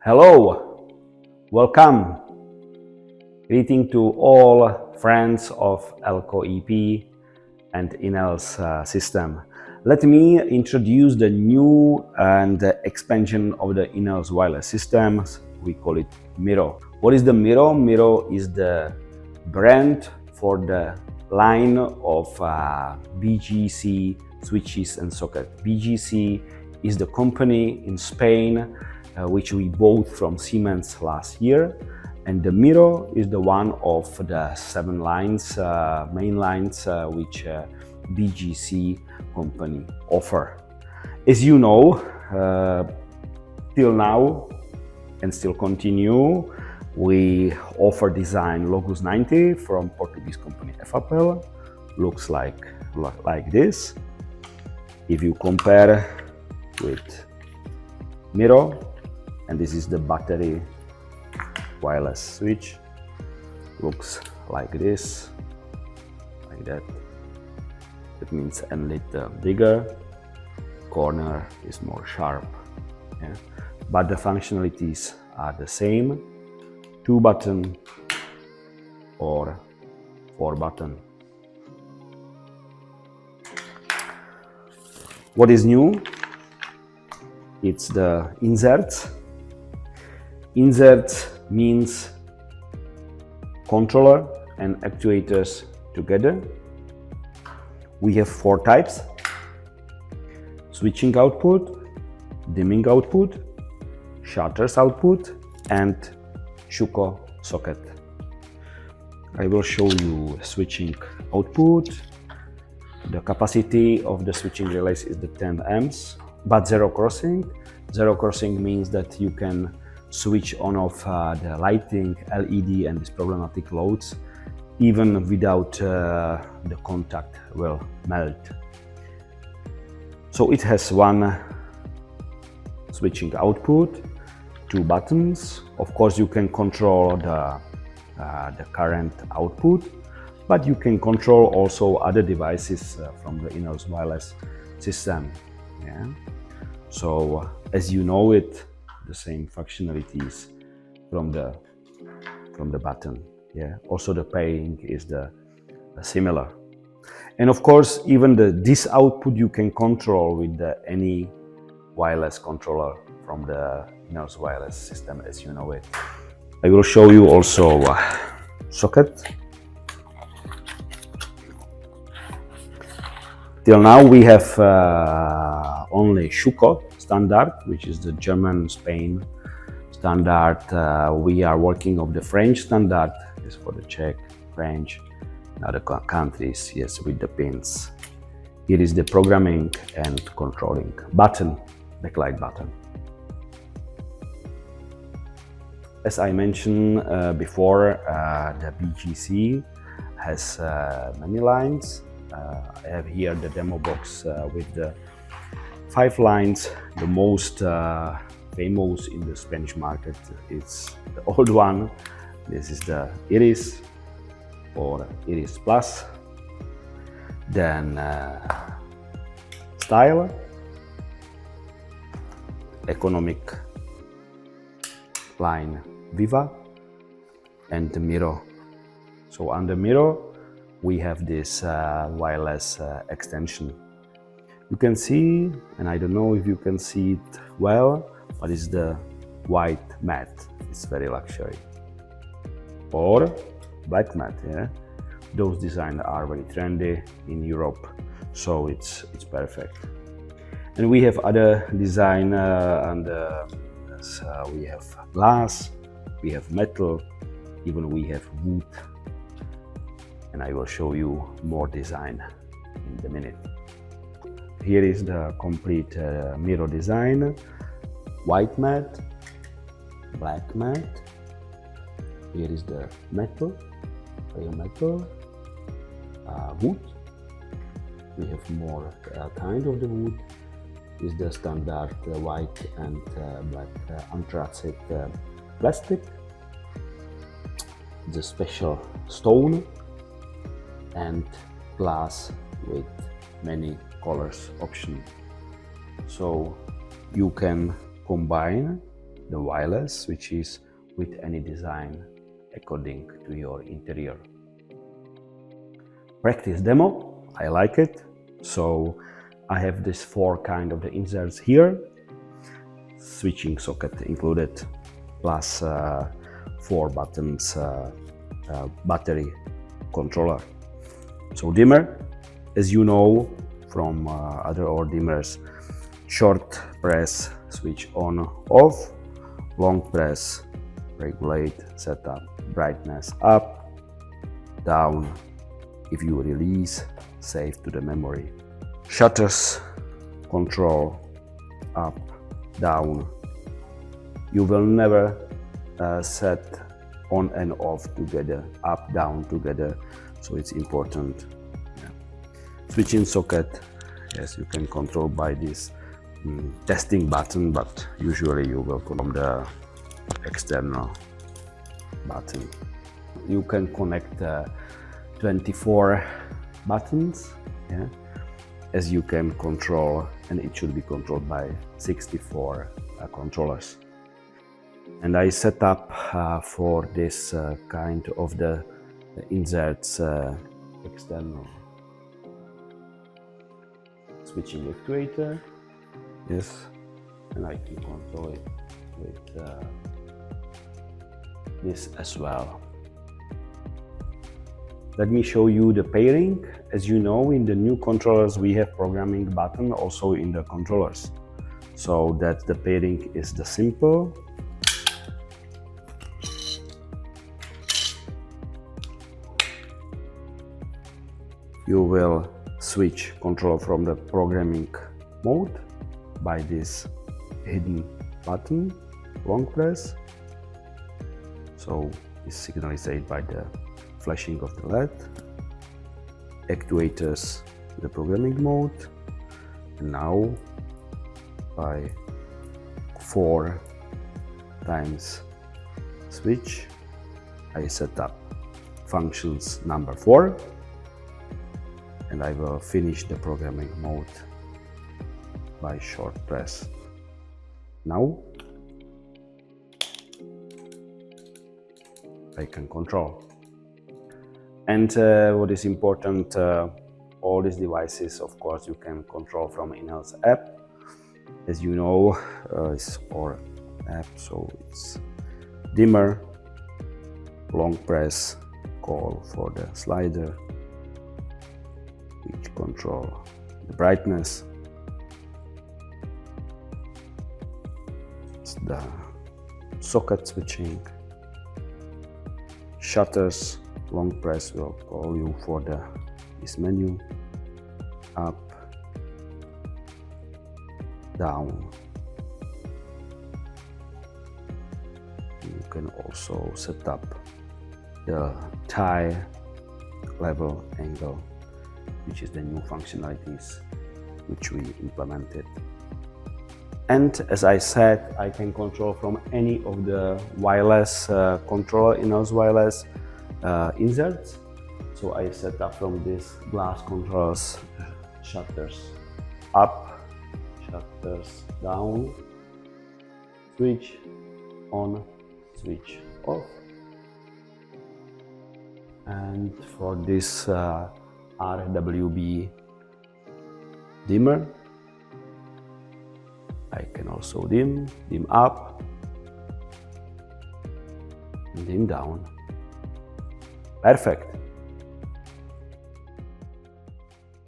Hello, welcome. Greeting to all friends of ELKO EP and INEL's system. Let me introduce the new and expansion of the INEL's wireless systems. We call it MIRO. What is the MIRO? MIRO is the brand for the line of BGC switches and sockets. BGC is the company in Spain which we bought from Siemens last year, and the MIRO is the one of the 7 lines, main lines which BGC company offer. As you know, till now and still continue, we offer design Logus 90 from Portuguese company FAPEL. Looks like this. If you compare with MIRO, and this is the battery wireless switch, looks like this, like that. That means a little bigger, corner is more sharp, yeah? But the functionalities are the same, 2 button or 4 button. What is new? It's the inserts. Inserts means controller and actuators together. We have 4 types: switching output, dimming output, shutters output, and s.r.o socket. I will show you switching output. The capacity of the switching relays is the 10 amps, but zero crossing. Zero crossing means that you can switch on off the lighting, LED and these problematic loads even without the contact will melt. So it has 1 switching output, 2 buttons. Of course you can control the current output, but you can control also other devices from the INEL's wireless system. Yeah. So as you know it, the same functionalities from the button. Yeah. Also the pairing is the similar. And of course, even this output you can control with any wireless controller from the INEL's wireless system as you know it. I will show you also socket. Till now we have only s.r.o standard, which is the German-Spain standard. We are working on the French standard, is for the Czech, French, and other countries, yes, with the pins. Here is the programming and controlling button, backlight button. As I mentioned before, the BGC has many lines. I have here the demo box with the 5 lines. The most famous in the Spanish market is the old one. This is the Iris or Iris Plus. Then Style, economic line Viva, and the MIRO. So under MIRO we have this wireless extension. You can see, and I don't know if you can see it well, but it's the white matte. It's very luxury. Or black matte, yeah. Those designs are very trendy in Europe, so it's perfect. And we have other design, we have glass, we have metal, even we have wood. And I will show you more design in a minute. Here is the complete MIRO design: white matte, black matte. Here is the metal, pale metal, wood. We have more kind of the wood. This is the standard white and black anthracite plastic. The special stone and glass with many colors option. So you can combine the wireless switches with any design according to your interior. Practice demo, I like it. So I have this 4 kind of the inserts here, switching socket included, plus 4 buttons battery controller. So dimmer, as you know from other or dimmers, short press switch on off, long press regulate setup brightness up, down. If you release, save to the memory. Shutters control up, down. You will never set on and off together, up, down together, so it's important. Yeah. Switching socket, yes, you can control by this testing button, but usually you will from the external button. You can connect 24 buttons, yeah, as you can control, and it should be controlled by 64 controllers. And I set up for this kind of the inserts external switching actuator, yes, and I can control it with this as well. Let me show you the pairing. As you know, in the new controllers we have programming button also in the controllers, so that the pairing is the simple. You will switch control from the programming mode by this hidden button, long press. So it's signalized by the flashing of the LED. Actuators, the programming mode. And now by 4 times switch, I set up functions number 4. And I will finish the programming mode by short press. Now I can control. And what is important, all these devices, of course, you can control from Inels app. As you know, it's our app, so it's dimmer, long press, call for the slider, which control the brightness. It's the socket switching. Shutters, long press will call you for this menu, up, down. You can also set up the tie level angle, which is the new functionalities which we implemented. And as I said, I can control from any of the wireless controller in those wireless inserts. So I set up from this glass controls, shutters up, shutters down, switch on, switch off. And for this RWB dimmer, I can also dim up, dim down. Perfect.